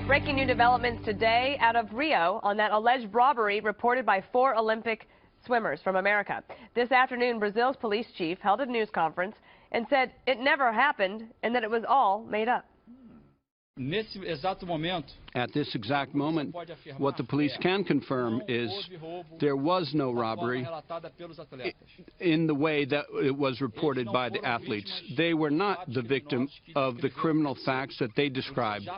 Breaking new developments today out of Rio on that alleged robbery reported by 4 Olympic swimmers from America. This afternoon, Brazil's police chief held a news conference and said it never happened and that it was all made up. At this exact moment, what the police can confirm is there was no robbery in the way that it was reported by the athletes. They were not the victim of the criminal facts that they described.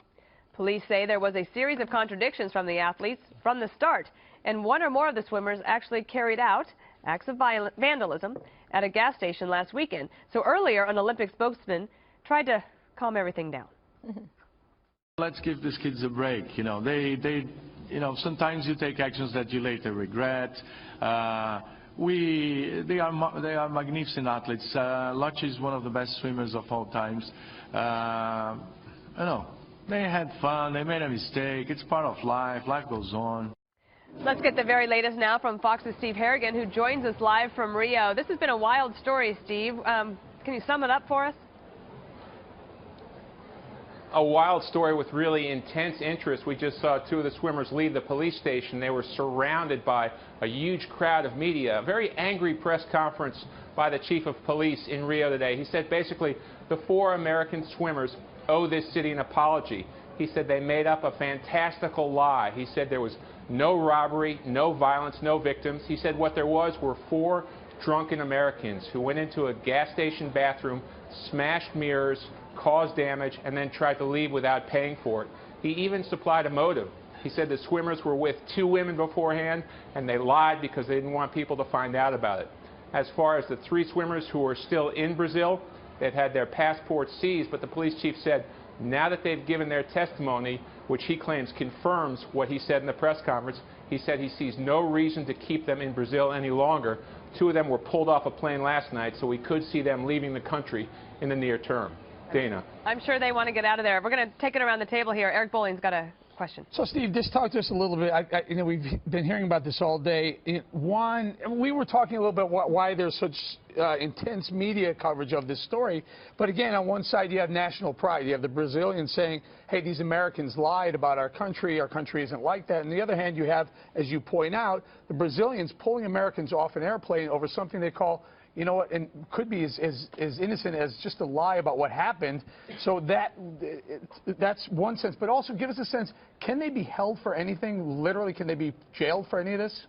Police say there was a series of contradictions from the athletes from the start, and one or more of the swimmers actually carried out acts of vandalism at a gas station last weekend. So earlier, an Olympic spokesman tried to calm everything down. Let's give these kids a break. You know, sometimes you take actions that you later regret. They are magnificent athletes. Lochte is one of the best swimmers of all times. They had fun. They made a mistake. It's part of life. Life goes on. Let's get the very latest now from Fox's Steve Harrigan, who joins us live from Rio. This has been a wild story, Steve. Can you sum it up for us? A wild story with really intense interest. We just saw 2 of the swimmers leave the police station. They were surrounded by a huge crowd of media. A very angry press conference by the chief of police in Rio today. He said basically the 4 American swimmers owe this city an apology. He said they made up a fantastical lie. He said there was no robbery, no violence, no victims. He said what there were 4 drunken Americans who went into a gas station bathroom, smashed mirrors, caused damage, and then tried to leave without paying for it. He even supplied a motive. He said the swimmers were with 2 women beforehand, and they lied because they didn't want people to find out about it. As far as the 3 swimmers who are still in Brazil, they've had their passports seized, but the police chief said now that they've given their testimony, which he claims confirms what he said in the press conference, he said he sees no reason to keep them in Brazil any longer. 2 of them were pulled off a plane last night, so we could see them leaving the country in the near term. Dana. I'm sure they want to get out of there. We're going to take it around the table here. Eric Bolling's got a question. So, Steve, just talk to us a little bit. We've been hearing about this all day. One, we were talking a little bit about why there's such intense media coverage of this story. But again, on one side, you have national pride. You have the Brazilians saying, hey, these Americans lied about our country. Our country isn't like that. On the other hand, you have, as you point out, the Brazilians pulling Americans off an airplane over something they call, you know what, and could be as innocent as just a lie about what happened. So that's one sense. But also give us a sense, can they be held for anything? Literally, can they be jailed for any of this?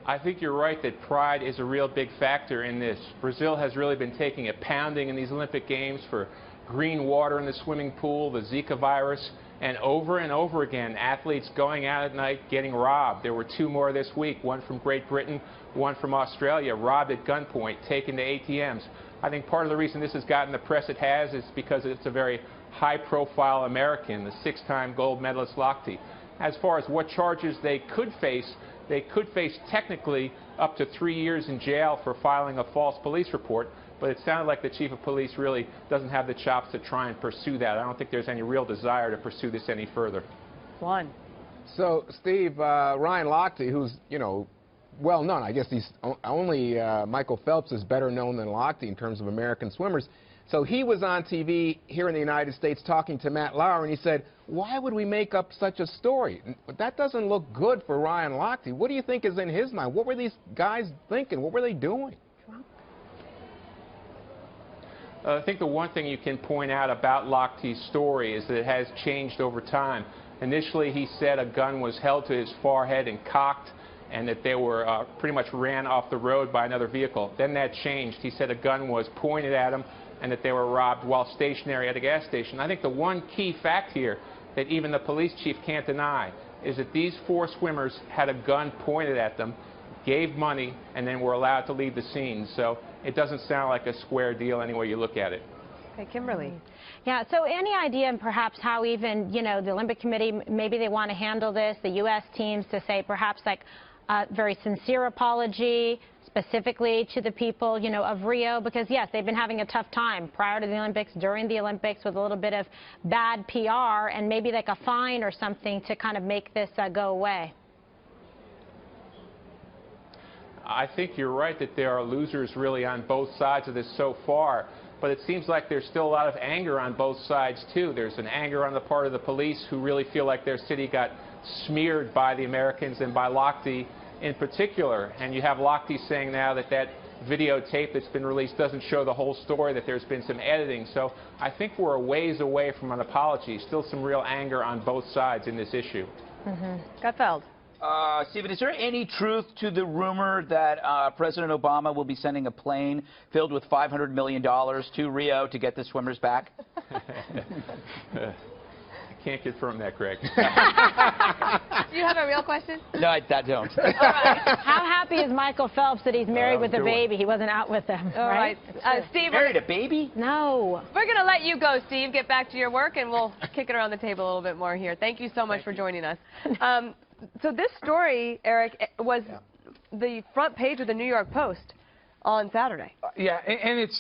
I think you're right that pride is a real big factor in this. Brazil has really been taking a pounding in these Olympic Games for green water in the swimming pool, the Zika virus, and over again, athletes going out at night getting robbed. There were 2 more this week, one from Great Britain, one from Australia, robbed at gunpoint, taken to ATMs. I think part of the reason this has gotten the press it has is because it's a very high-profile American, the 6-time gold medalist Lochte. As far as what charges they could face technically up to 3 years in jail for filing a false police report. But it sounded like the chief of police really doesn't have the chops to try and pursue that. I don't think there's any real desire to pursue this any further. Juan. So, Steve, Ryan Lochte, who's, well known, I guess he's only Michael Phelps is better known than Lochte in terms of American swimmers. So he was on TV here in the United States talking to Matt Lauer, and he said, why would we make up such a story? That doesn't look good for Ryan Lochte. What do you think is in his mind? What were these guys thinking? What were they doing? I think the one thing you can point out about Lochte's story is that it has changed over time. Initially, he said a gun was held to his forehead and cocked, and that they were pretty much ran off the road by another vehicle. Then that changed. He said a gun was pointed at him and that they were robbed while stationary at a gas station. I think the one key fact here that even the police chief can't deny is that these 4 swimmers had a gun pointed at them, gave money, and then were allowed to leave the scene. So it doesn't sound like a square deal any way you look at it. Okay, Kimberly. Yeah, so any idea perhaps how even, the Olympic Committee, maybe they want to handle this, the U.S. teams, to say perhaps like a very sincere apology specifically to the people, of Rio? Because, yes, they've been having a tough time prior to the Olympics, during the Olympics, with a little bit of bad PR, and maybe like a fine or something to kind of make this go away. I think you're right that there are losers really on both sides of this so far. but it seems like there's still a lot of anger on both sides, too. There's an anger on the part of the police who really feel like their city got smeared by the Americans and by Lochte in particular. And you have Lochte saying now that that videotape that's been released doesn't show the whole story, that there's been some editing. So I think we're a ways away from an apology. Still some real anger on both sides in this issue. Gutfeld. Stephen, is there any truth to the rumor that President Obama will be sending a plane filled with $500 million to Rio to get the swimmers back? Can't confirm that, Greg. Do you have a real question? No, I don't. All right. How happy is Michael Phelps that he's married with a baby? He wasn't out with them, All right. Steve, Married a baby? No. we're going to let you go, Steve. Get back to your work, and we'll kick it around the table a little bit more here. Thank you so much for joining us. So this story, Eric, was the front page of the New York Post on Saturday. Yeah, and it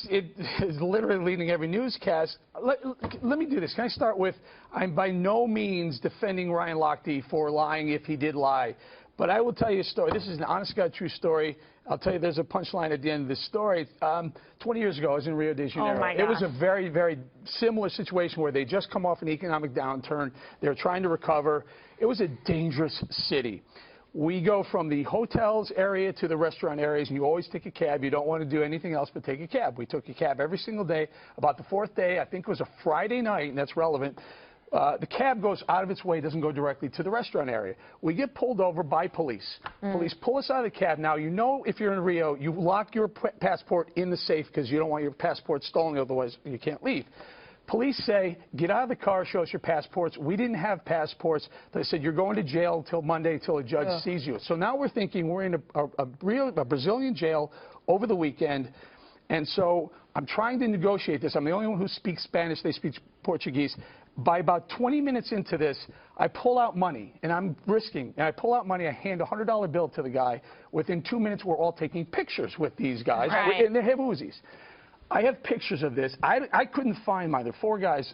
is literally leading every newscast. Let me do this. Can I start with, I'm by no means defending Ryan Lochte for lying if he did lie. But I will tell you a story. This is an honest-to-God true story. I'll tell you there's a punchline at the end of this story. 20 years ago, I was in Rio de Janeiro. Oh my It was gosh. a very, very similar situation where they just come off an economic downturn. They're trying to recover. It was a dangerous city. We go from the hotels area to the restaurant areas, and you always take a cab. You don't want to do anything else but take a cab. We took a cab every single day. About the fourth day, I think it was a Friday night, and that's relevant, the cab goes out of its way, doesn't go directly to the restaurant area. We get pulled over by police. Police pull us out of the cab. Now, you know if you're in Rio, you lock your passport in the safe because you don't want your passport stolen, otherwise you can't leave. Police say, get out of the car, show us your passports. We didn't have passports. They said, you're going to jail until Monday until a judge sees you. So now we're thinking we're in a Brazilian jail over the weekend. And so I'm trying to negotiate this. I'm the only one who speaks Spanish. They speak Portuguese. By about 20 minutes into this, I pull out money, and I'm risking. And I pull out money. I hand a $100 bill to the guy. Within 2 minutes, we're all taking pictures with these guys. Right. And they have Uzis. I have pictures of this. I couldn't find mine. There are 4 guys.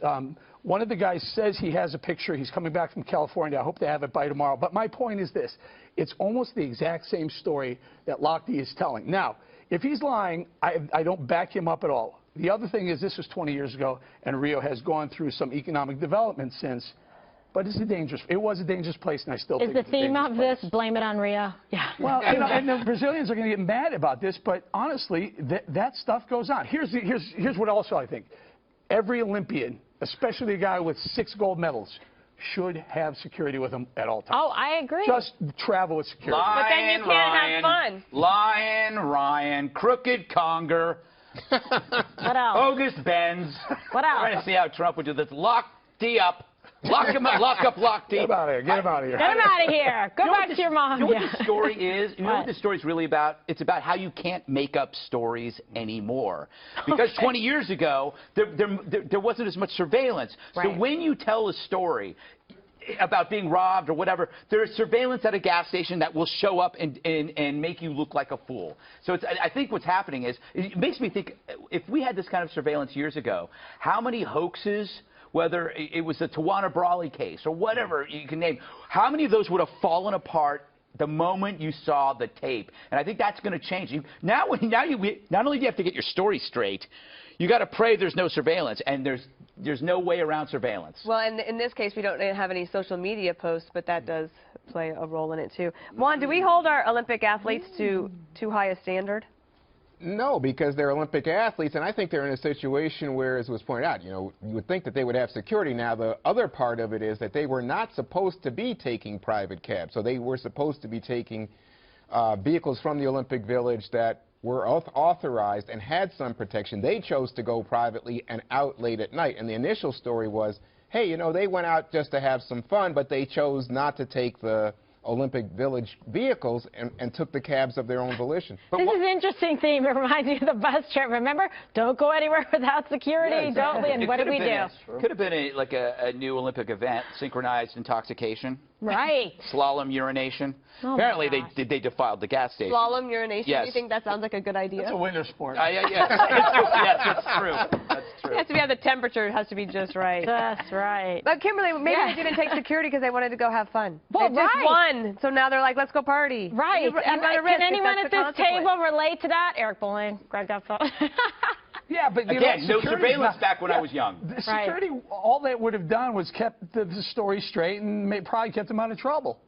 One of the guys says he has a picture. He's coming back from California. I hope they have it by tomorrow. But my point is this. It's almost the exact same story that Lochte is telling. Now, if he's lying, I don't back him up at all. The other thing is this was 20 years ago, and Rio has gone through some economic development since. But it was a dangerous place, and I still think Is the it's a theme dangerous of place. this blame it on Rio? Yeah. Well, you know, and the Brazilians are going to get mad about this, but honestly, that stuff goes on. Here's what also I think. Every Olympian, especially a guy with 6 gold medals, should have security with them at all times. Oh, I agree. Just travel with security. But then you can't have fun. Ryan, crooked conger, What else? bogus Benz. What else? Trying to see how Trump would do this. Lochte up. Lock him up. Lock up Lochte. Get him out of here. Get him out of here. Get him out of here. Go back to your mom. You know what the story is? You know what the story's really about? It's about how you can't make up stories anymore. Because 20 years ago, there wasn't as much surveillance. Right. So when you tell a story about being robbed or whatever, there's surveillance at a gas station that will show up and make you look like a fool. So I think what's happening is, it makes me think, if we had this kind of surveillance years ago, how many hoaxes, whether it was the Tawana Brawley case or whatever you can name, how many of those would have fallen apart the moment you saw the tape? And I think that's going to change. Not only do you have to get your story straight, you got to pray there's no surveillance, and there's no way around surveillance. Well, in this case, we don't have any social media posts, but that does play a role in it, too. Juan, do we hold our Olympic athletes to too high a standard? No, because they're Olympic athletes, and I think they're in a situation where, as was pointed out, you would think that they would have security. Now, the other part of it is that they were not supposed to be taking private cabs. So they were supposed to be taking vehicles from the Olympic Village that were authorized and had some protection. They chose to go privately and out late at night. And the initial story was, hey, they went out just to have some fun, but they chose not to take the Olympic Village vehicles and took the cabs of their own volition. This is an interesting theme. It reminds me of the bus trip. Remember? Don't go anywhere without security. Yeah, exactly. Don't we? And what did we do? Could have been like a new Olympic event, synchronized intoxication. Right. Slalom urination. Oh, apparently, my gosh. they defiled the gas station. Slalom urination? Yes. Do you think that sounds like a good idea? It's a winter sport. Yes, that's true. That's true. It has to be, the temperature has to be just right. That's right. But Kimberly, maybe they didn't take security because they wanted to go have fun. Well, they just won, so now they're like, let's go party. Right. You run a risk Can if anyone that's at the this consequence. table relate to that? Eric Bowling, Greg Gutfeld. Yeah, but again, no surveillance back when I was young. The security, all that would have done was kept the story straight and probably kept them out of trouble.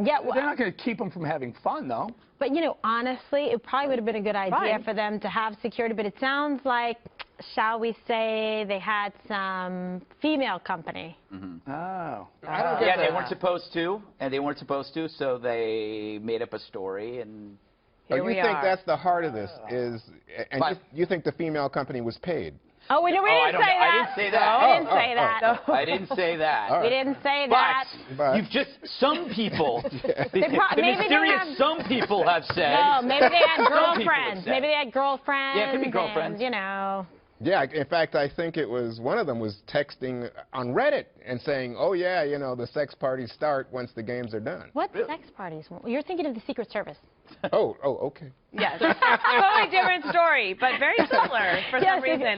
Yeah, they're not going to keep them from having fun, though. But, you know, honestly, it probably would have been a good idea for them to have security. But it sounds like, shall we say, they had some female company. Oh. I don't get yeah, that. they weren't supposed to, and they weren't supposed to, so they made up a story and. So you think that's the heart of this is, and you think the female company was paid? Oh, we didn't say that. I didn't say that. No, we didn't say that. I didn't say that. Right. We didn't say that. But you've just, some people, some people have said. No, maybe they had girlfriends. Maybe they had girlfriends. Yeah, it could be girlfriends. And, you know. Yeah, in fact, I think it was one of them was texting on Reddit and saying, oh, yeah, you know, the sex parties start once the games are done. What sex parties? You're thinking of the Secret Service. Oh, okay. Yes. Totally different story, but very similar for some reason.